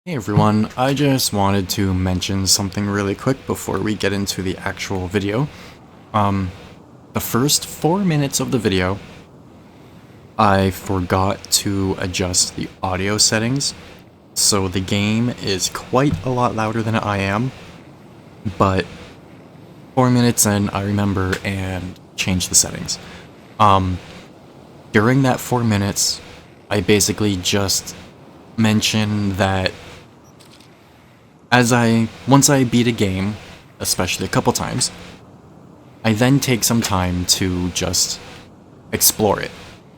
Hey everyone, I just wanted to mention something really quick before we get into the actual video. The first 4 minutes of the video, I forgot to adjust the audio settings, so the game is quite a lot louder than I am, but 4 minutes in, I remember and changed the settings. During that 4 minutes, I basically just mentioned that once I beat a game, especially a couple times, I then take some time to just explore it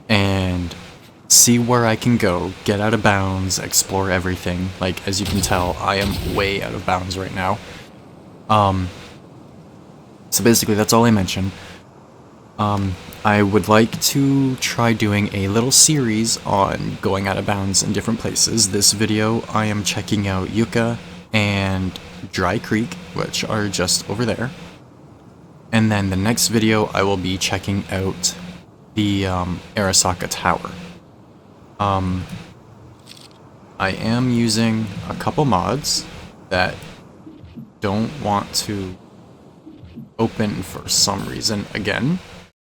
and see where I can go, get out of bounds, explore everything. Like, as you can tell, I am way out of bounds right now. So basically that's all I mentioned. I would like to try doing a little series on going out of bounds in different places. This video I am checking out Yucca and Dry Creek, which are just over there. And then the next video I will be checking out the Arasaka Tower. I am using a couple mods that don't want to open for some reason again.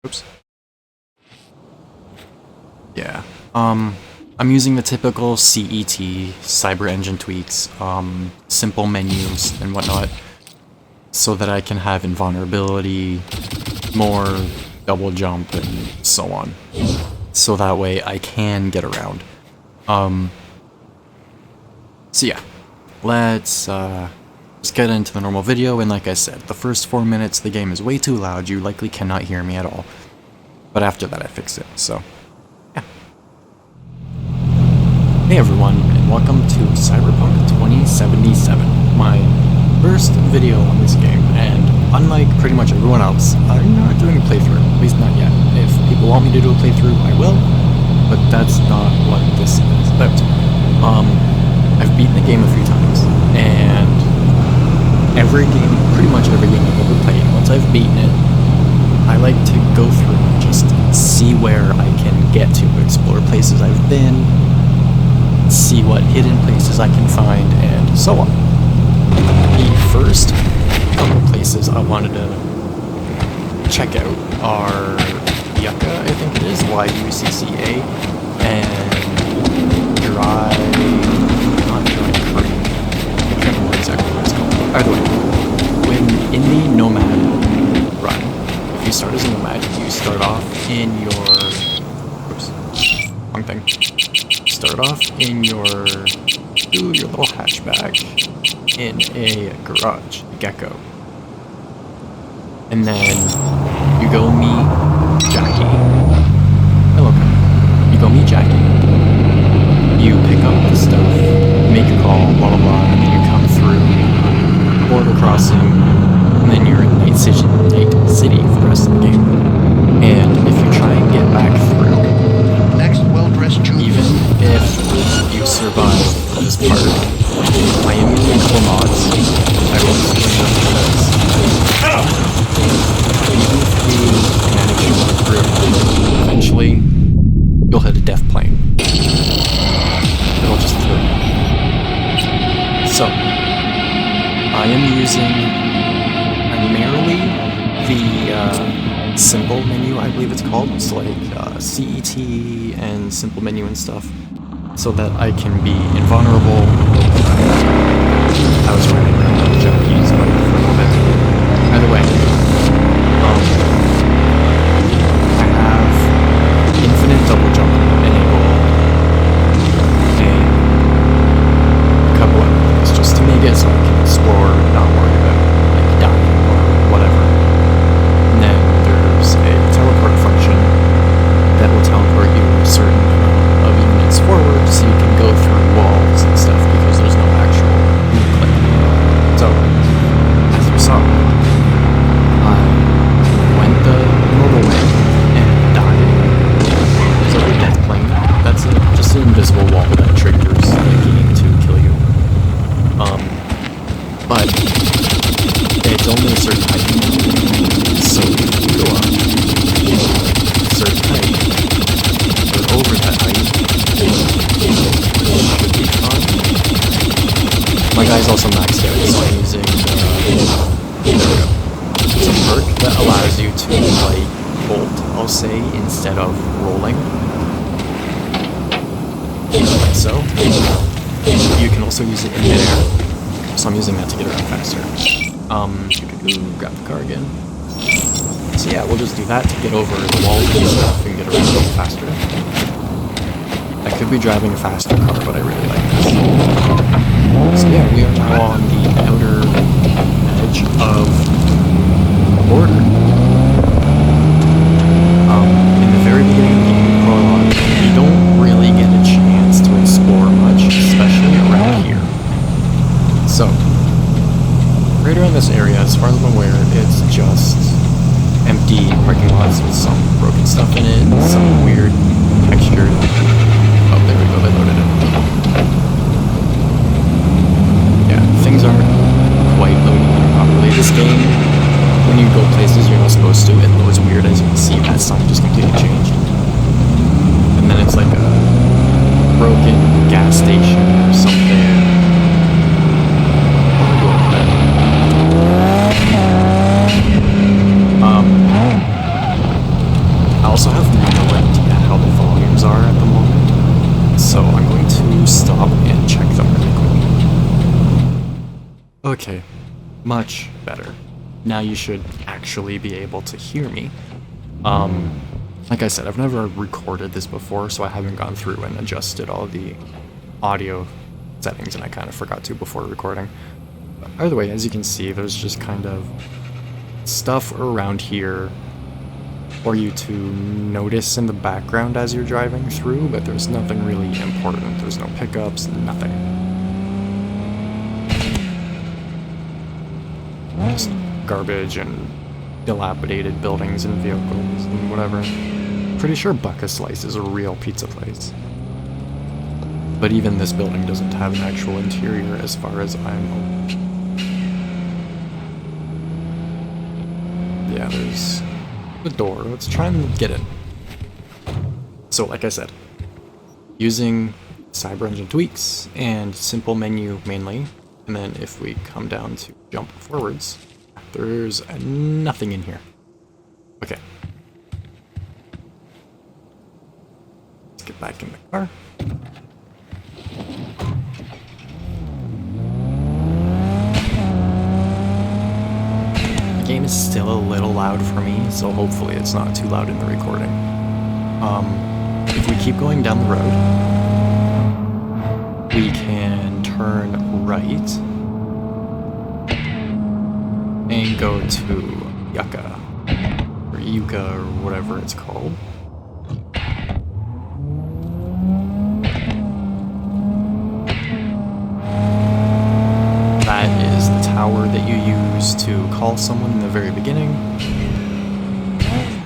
Oops. Yeah. I'm using the typical CET, Cyber Engine tweaks, simple menus and whatnot, so that I can have invulnerability, more double jump, and so on. So that way I can get around. So yeah, let's just get into the normal video, and like I said, the first 4 minutes the game is way too loud, you likely cannot hear me at all. But after that I fixed it, so yeah. Hey everyone, and welcome to Cyberpunk 2077, my first video on this game, and unlike pretty much everyone else, I'm not doing a playthrough, at least not yet. If people want me to do a playthrough, I will, but that's not what this is about. I've beaten the game a few times, and pretty much every game I've ever played, once I've beaten it, I like to go through and just see where I can get to, explore places I've been, see what hidden places I can find, and so on. The first couple places I wanted to check out are Yucca, I think it is, Yucca, and not Dry Creek. I can't remember exactly what it's called. Either way, when in the Nomad run, if you start as a Nomad, you start off in your... Oops, wrong thing. Start off in your little hatchback in a garage, Gecko. And then you go meet Jackie. Hello, you go meet Jackie. You pick up the stuff, make a call, blah blah blah, and then you come through border crossing, and then you're in Night City for the rest of the game. And if you try and get back through, even if you survive this part, I am using a couple mods. I will explain them because even if you manage to run through, eventually you'll hit a death plane. It'll just throw you. So, I am using primarily the simple menu, I believe it's called. It's like CET and simple menu and stuff, so that I can be invulnerable. I was running around with Japanese for a little bit. Either way, I have infinite double jump enabled and a couple other things just to make it so I can explore and not worry about like dying or whatever. And then there's a teleport function that will teleport you a certain amount of units forward so you can go through walls and stuff because there's no actual click. So, as you saw, I went the normal way and died. So the death plane, that's just an invisible wall that triggers the game to kill you. But it's only a certain height. So if you go up a certain height, or over that height, it should be fine. My guy's also maxed out, so I'm using there we go. It's a perk that allows you to like bolt, I'll say, instead of rolling. Like so. You can also use it in midair. So I'm using that to get around faster. Grab the car again. So yeah, we'll just do that to get over the walls and stuff and get around a little faster. I could be driving a faster car, but I really like this. So yeah, we are now on the outer edge of the border. In the very beginning of the game prologue, you don't really get a chance to explore much, especially around here. So, right around this area, as far as I'm aware, it's just empty parking lots with some broken stuff in it, some weird texture. Oh, there we go, they loaded it. Yeah, things aren't quite loading properly. This game, when you go places you're not supposed to, it loads weird. As you can see, that sign just completely changed. And then it's like a broken gas station or something. I also have no idea how the volumes are at the moment, so I'm going to stop and check them really quick. Okay, much better. Now you should actually be able to hear me. Like I said, I've never recorded this before, so I haven't gone through and adjusted all the audio settings, and I kind of forgot to before recording. But either way, as you can see, there's just kind of stuff around here for you to notice in the background as you're driving through, but there's nothing really important. There's no pickups, nothing. Just garbage and dilapidated buildings and vehicles and whatever. Pretty sure Bucka Slice is a real pizza place. But even this building doesn't have an actual interior as far as I'm aware. Yeah, there's the door. Let's try and get in. So, like I said, using Cyber Engine tweaks and simple menu mainly, and then if we come down to jump forwards, there's nothing in here. Okay. Let's get back in the car. The game is still a little loud for me, so hopefully it's not too loud in the recording. If we keep going down the road, we can turn right and go to Yucca, or Yucca, or whatever it's called. That is the tower that you use to call someone in the very beginning.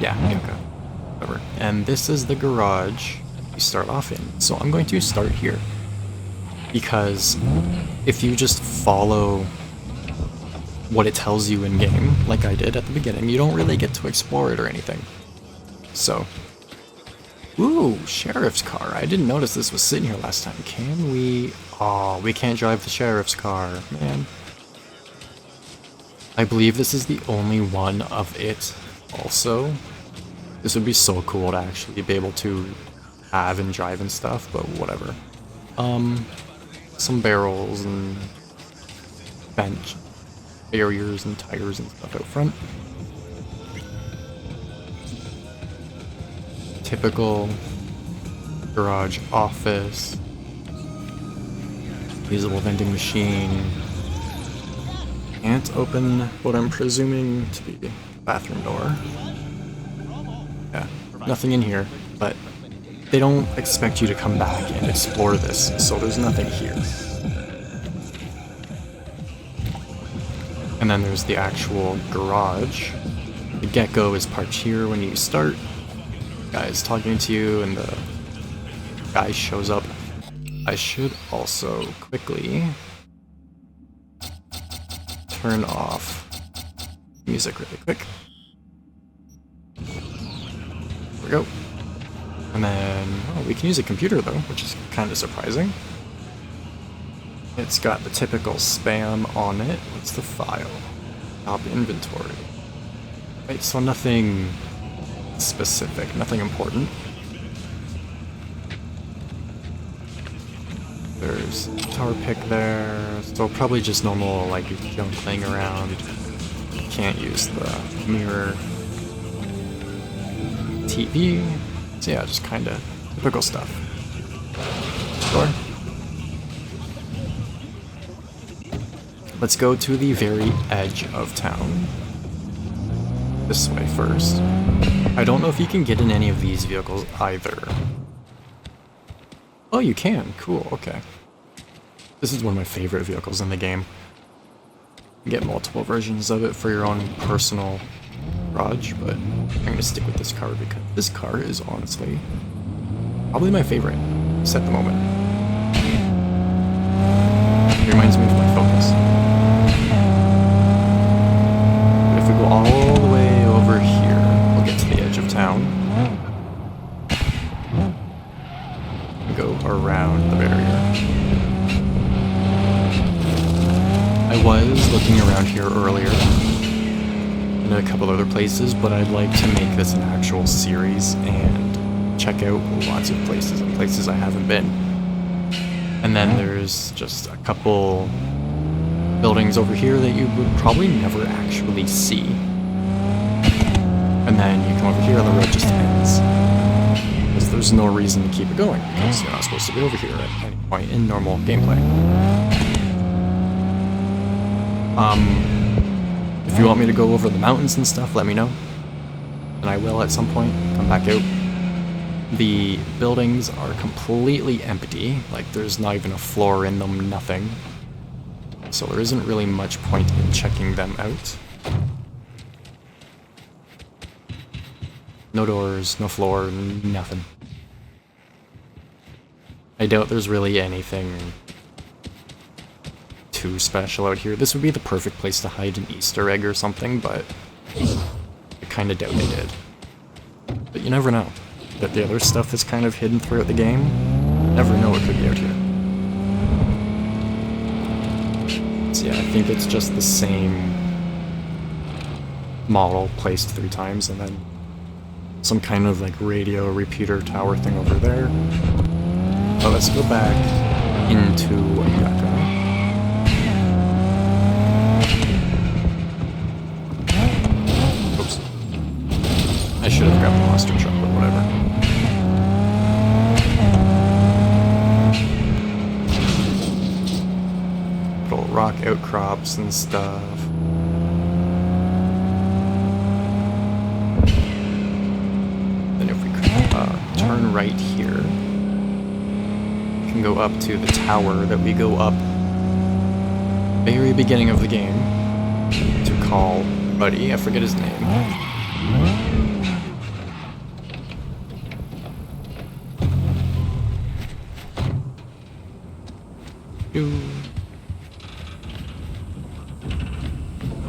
Yeah, Yucca. Whatever. And this is the garage you start off in. So I'm going to start here, because if you just follow what it tells you in game, like I did at the beginning, you don't really get to explore it or anything. So, ooh, sheriff's car. I didn't notice this was sitting here last time. Can we? Oh, we can't drive the sheriff's car, man. I believe this is the only one of it also. This would be so cool to actually be able to have and drive and stuff, but whatever. Some barrels and bench barriers and tires and stuff out front. Typical garage office. Usable vending machine. Can't open what I'm presuming to be the bathroom door. Yeah, nothing in here, but they don't expect you to come back and explore this, so there's nothing here. And then there's the actual garage. The get-go is parked here when you start. The guy is talking to you, and the guy shows up. I should also quickly turn off music really quick. There we go. And then, oh, we can use a computer though, which is kind of surprising. It's got the typical spam on it. What's the file? Top inventory. Right, so nothing specific, nothing important. There's tower pick there, so probably just normal like junk playing around. Can't use the mirror. TV. So yeah, just kinda typical stuff. Sure. Let's go to the very edge of town. This way first. I don't know if you can get in any of these vehicles either. Oh, you can. Cool, okay. This is one of my favorite vehicles in the game. You get multiple versions of it for your own personal garage, but I'm gonna stick with this car because this car is honestly probably my favorite at the moment. It reminds me of my Focus. But if we go all the way over here, we'll get to the edge of town. Go around the barrier. I was looking around here earlier in a couple other places, but I'd like to make this an actual series and check out lots of places and places I haven't been. And then there's just a couple buildings over here that you would probably never actually see. And then you come over here and the road just ends. Because there's no reason to keep it going, because you're not supposed to be over here at any point in normal gameplay. If you want me to go over the mountains and stuff, let me know. And I will at some point come back out. The buildings are completely empty, like there's not even a floor in them, nothing. So there isn't really much point in checking them out. No doors, no floor, nothing. I doubt there's really anything too special out here. This would be the perfect place to hide an Easter egg or something, but I kinda doubt they did. But you never know. That the other stuff that's kind of hidden throughout the game, never know what could be out here. So yeah, I think it's just the same model placed 3 times, and then some kind of like radio repeater tower thing over there. But let's go back into Yucca. Oops. I should have grabbed the monster truck, but whatever. Little rock outcrops and stuff. Then if we turn right here, we can go up to the tower that we go up very beginning of the game to call Buddy. I forget his name.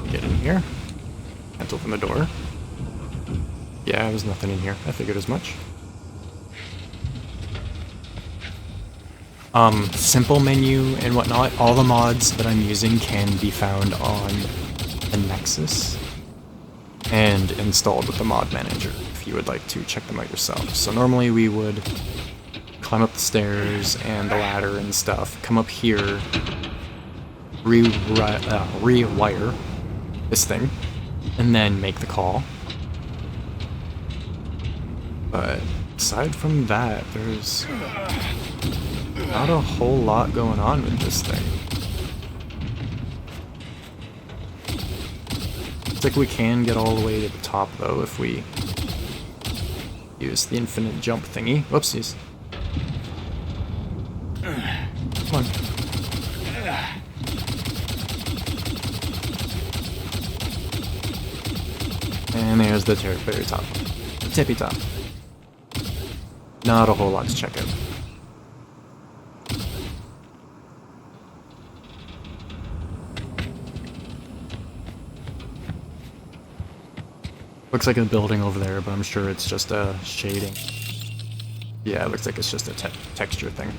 Get in here. Can't open the door. Yeah, there's nothing in here. I figured as much. Simple menu and whatnot. All the mods that I'm using can be found on the Nexus and installed with the mod manager if you would like to check them out yourself. So normally we would climb up the stairs and the ladder and stuff, come up here, rewire this thing, and then make the call. But aside from that, there's not a whole lot going on with this thing. Looks like we can get all the way to the top though if we use the infinite jump thingy. Whoopsies. Come on. And there's the very top. The tippy top. Not a whole lot to check out. Looks like a building over there, but I'm sure it's just a shading. Yeah, it looks like it's just a texture thing.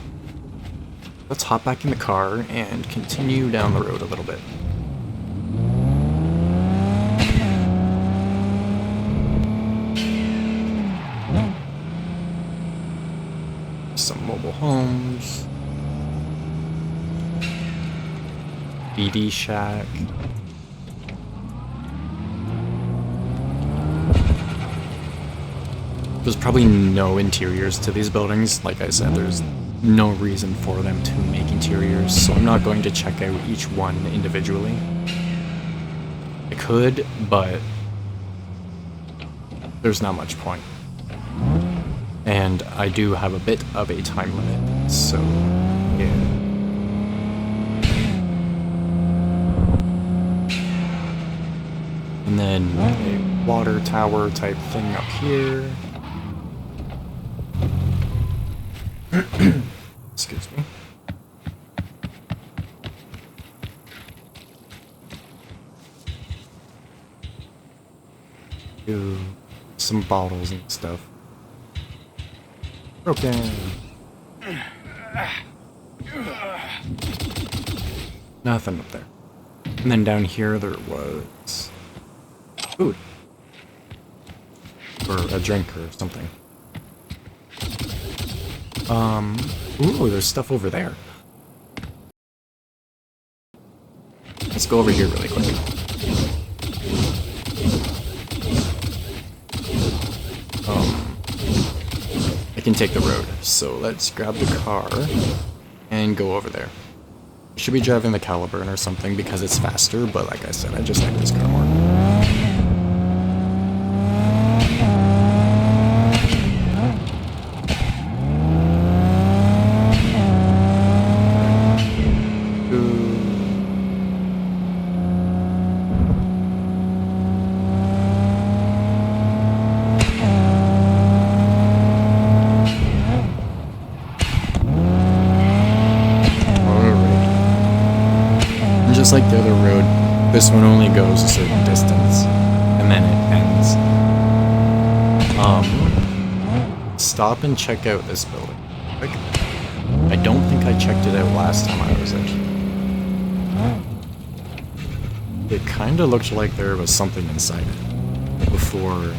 Let's hop back in the car and continue down the road a little bit. Some mobile homes. BD shack. There's probably no interiors to these buildings. Like I said, there's no reason for them to make interiors, so I'm not going to check out each one individually. I could, but there's not much point. And I do have a bit of a time limit, so yeah. And then a water tower type thing up here. Excuse me. Ooh, some bottles and stuff. Broken. Nothing up there. And then down here there was food. Or a drink or something. Ooh, there's stuff over there. Let's go over here really quick. I can take the road, so let's grab the car and go over there. I should be driving the Caliburn or something because it's faster, but like I said, I just like this car more. Just like the other road, this one only goes a certain distance, and then it ends. Stop and check out this building. Like, I don't think I checked it out last time I was out here. It kinda looked like there was something inside it before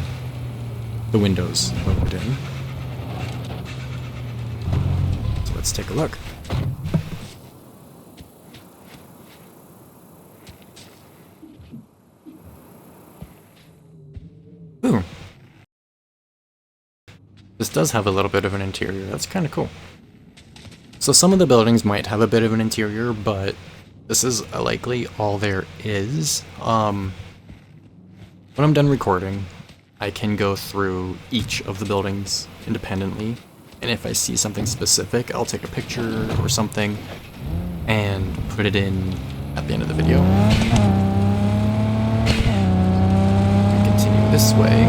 the windows opened in. So let's take a look. Ooh. This does have a little bit of an interior. That's kind of cool. So some of the buildings might have a bit of an interior, but this is likely all there is. When I'm done recording, I can go through each of the buildings independently, and if I see something specific, I'll take a picture or something and put it in at the end of the video. This way,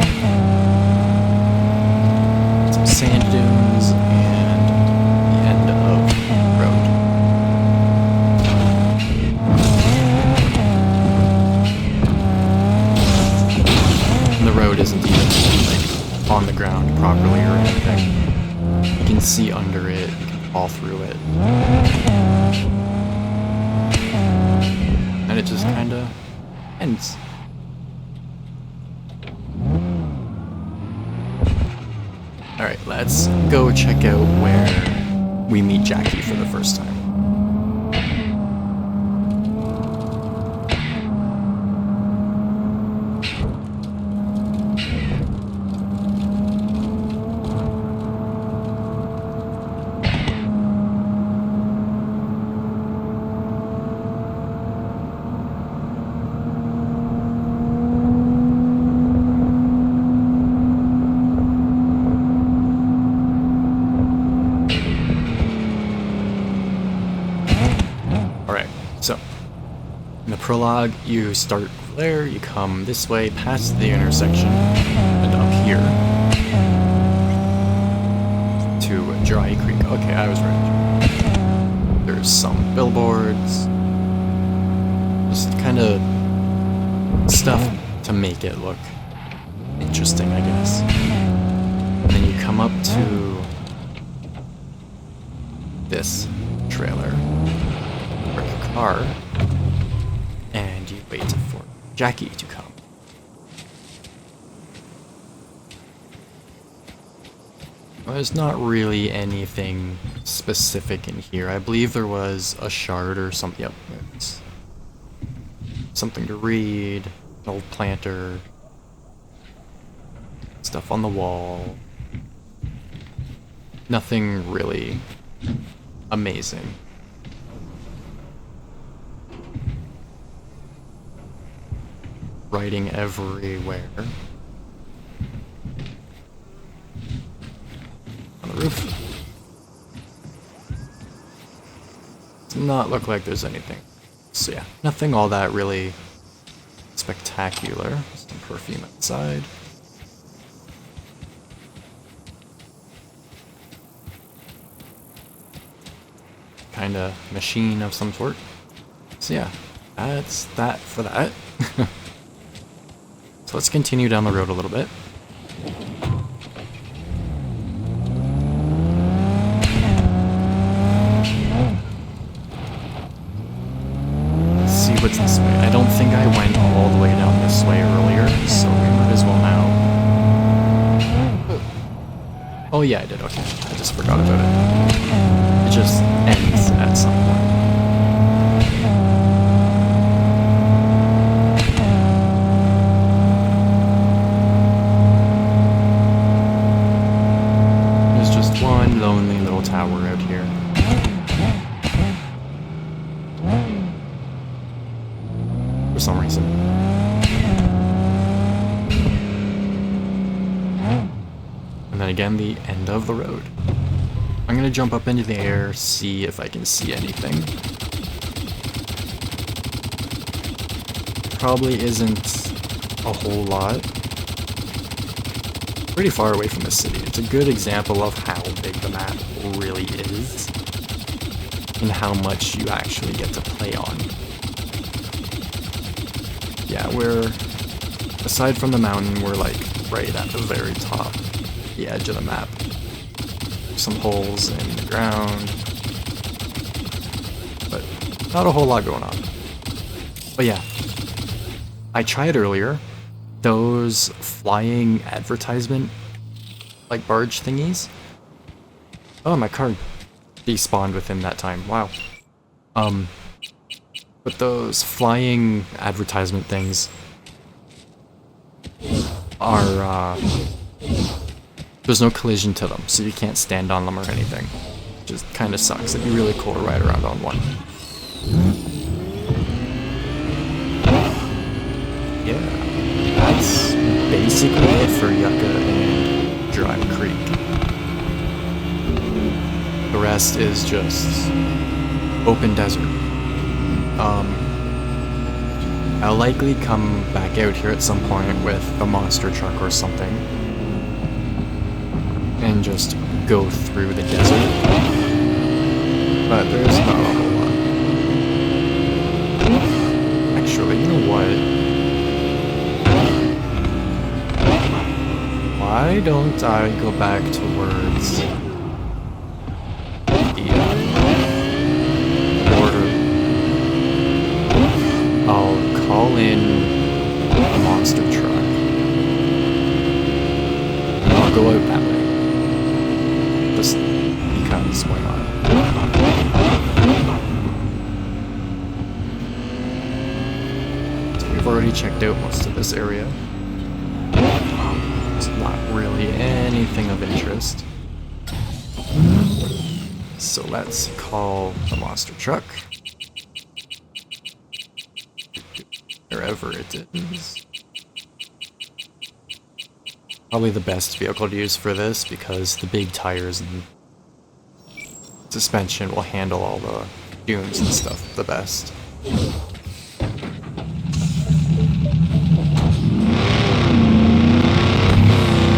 some sand dunes, and the end of the road. And the road isn't even like on the ground properly or anything. You can see under it, you can fall through it. And it just kinda ends. Alright, let's go check out where we meet Jackie for the first time. So, in the prologue, you start there, you come this way, past the intersection, and up here to Dry Creek. Okay, I was right. There's some billboards, just kind of stuff to make it look interesting, I guess. And then you come up to this trailer, park your car, and you wait for Jackie to come. Well, there's not really anything specific in here. I believe there was a shard or something. Yep, it's something to read, an old planter, stuff on the wall. Nothing really amazing. Writing everywhere. On the roof. Does not look like there's anything. So yeah, nothing all that really spectacular. Some perfume outside. Kind of machine of some sort. So yeah, that's that for that. So let's continue down the road a little bit. Let's see what's this way. I don't think I went all the way down this way earlier, so we might as well now. Oh yeah, I did, okay. I just forgot about it. It just ends at some point. There's just one lonely little tower out here. For some reason. And then again, the end of the road. I'm gonna jump up into the air, see if I can see anything. Probably isn't a whole lot. Pretty far away from the city. It's a good example of how big the map really is, and how much you actually get to play on. Yeah, aside from the mountain, we're like right at the very top, the edge of the map. Some holes in the ground, but not a whole lot going on. But yeah, I tried earlier, those flying advertisement, like barge thingies. Oh, my car despawned within that time, wow. But those flying advertisement things are, there's no collision to them, so you can't stand on them or anything. Just kind of sucks. It'd be really cool to ride around on one. Yeah, that's basically it for Yucca and Dry Creek. The rest is just open desert. I'll likely come back out here at some point with a monster truck or something and just go through the desert, but there's not a whole lot. Actually, you know what? Why don't I go back towards the border? I'll call in a monster truck and I'll go out that way. Just because, why not? So we've already checked out most of this area. It's not really anything of interest. So let's call the monster truck. Wherever it is. Probably the best vehicle to use for this because the big tires and suspension will handle all the dunes and stuff the best.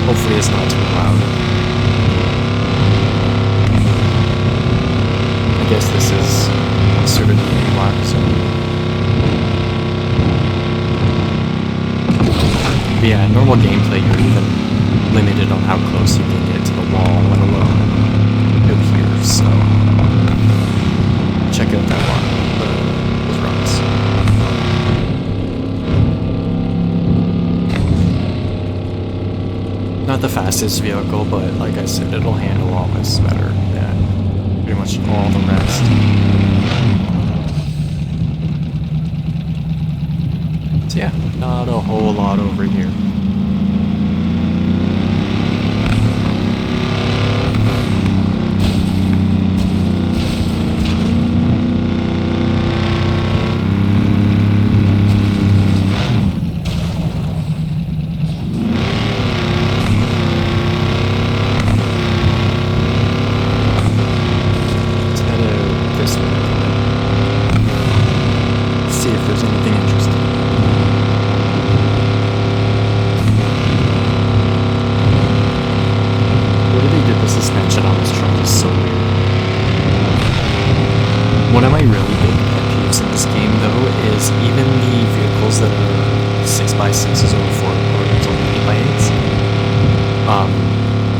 Hopefully it's not too loud. I guess this is considered the game lock, so. But yeah, in normal gameplay you're even limited on how close you can get to the wall, let alone out here, so. check out that one, those runs. Not the fastest vehicle, but like I said, it'll handle all this better than pretty much all the rest. So yeah, not a whole lot over here. One of my really big pet peeves in this game, though, is even the vehicles that are 6x6s or 8x8s,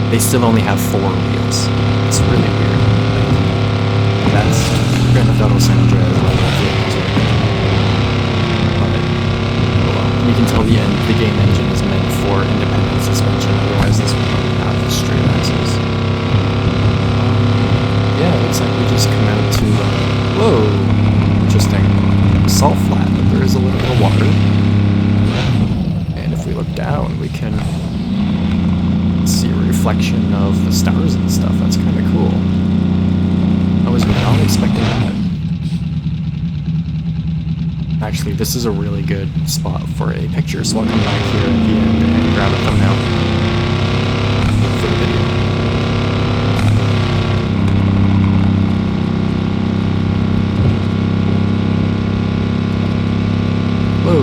they still only have 4 wheels. It's really weird. Like, that's Grand Theft Auto San Andreas level vehicles right there. But, well, you can tell the game engine is meant for independent suspension, otherwise this would only have straight axles. Yeah, it looks like we just come out to, whoa, interesting, salt flat, but there is a little bit of water. And if we look down, we can see a reflection of the stars and stuff. That's kind of cool. I was not expecting that. Actually, this is a really good spot for a picture, so I'll come back here at the end and grab a thumbnail for the video. Whoa.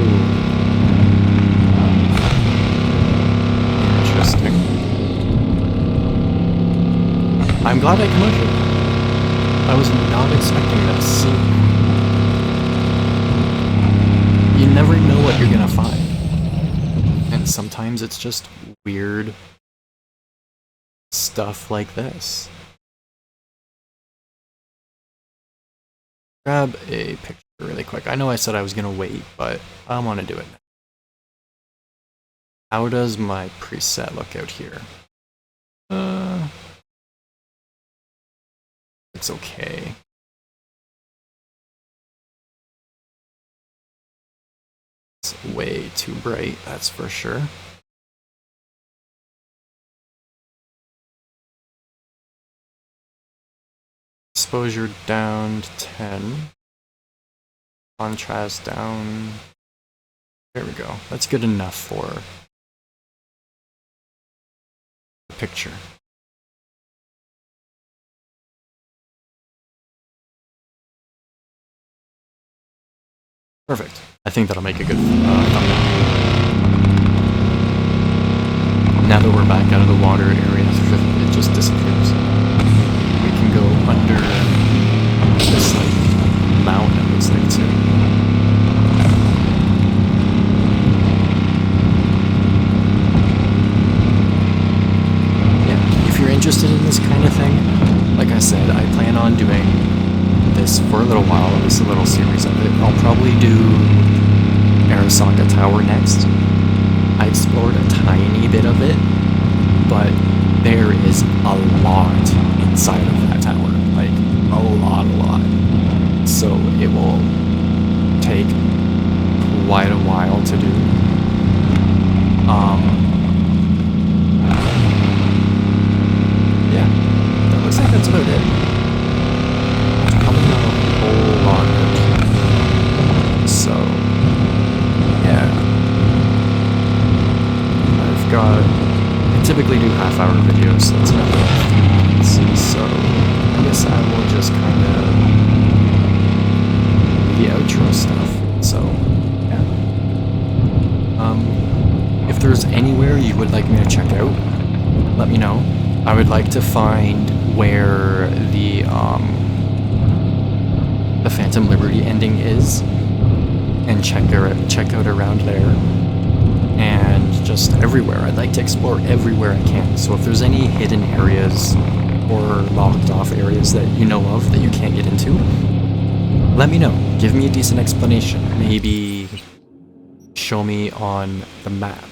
Interesting. I'm glad I come out here. I was not expecting this scene. You never know what you're gonna find. And sometimes it's just weird stuff like this. Grab a picture really quick. I know I said I was gonna wait, but I want to do it now. How does my preset look out here? It's okay. It's way too bright, that's for sure. Exposure down to 10. Contrast down. There we go. That's good enough for the picture. Perfect. I think that'll make a good thumbnail. Now that we're back out of the water area, it just disappears. We can go under this like mountain, it looks like, too. Yeah, if you're interested in this kind of thing, like I said, I plan on doing this for a little while, at least a little series of it. I'll probably do Arasaka Tower next. I explored a tiny bit of it, but there is a lot inside of that tower, like a lot. So it will take quite a while to do. Yeah, that looks like that's about it. Probably not a whole lot of it. So, yeah. I typically do half-hour videos, so that's another 3 minutes. So, I guess I will just kind of do the outro stuff. So, yeah. If there's anywhere you would like me to check out, let me know. I would like to find where the Phantom Liberty ending is, and check out around there, and just everywhere. I'd like to explore everywhere I can, so if there's any hidden areas or locked off areas that you know of that you can't get into, let me know. Give me a decent explanation. Maybe show me on the map.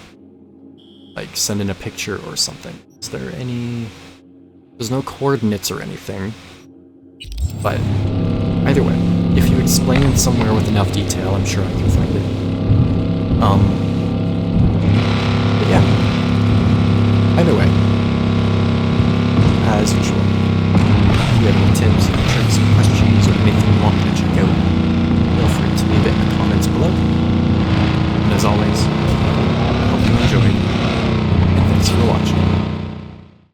Like, send in a picture or something. Is there any... There's no coordinates or anything. But either way, if you explain it somewhere with enough detail, I'm sure I can find it. But yeah. Either way, as usual, if you have any tips, tricks, questions, or anything you want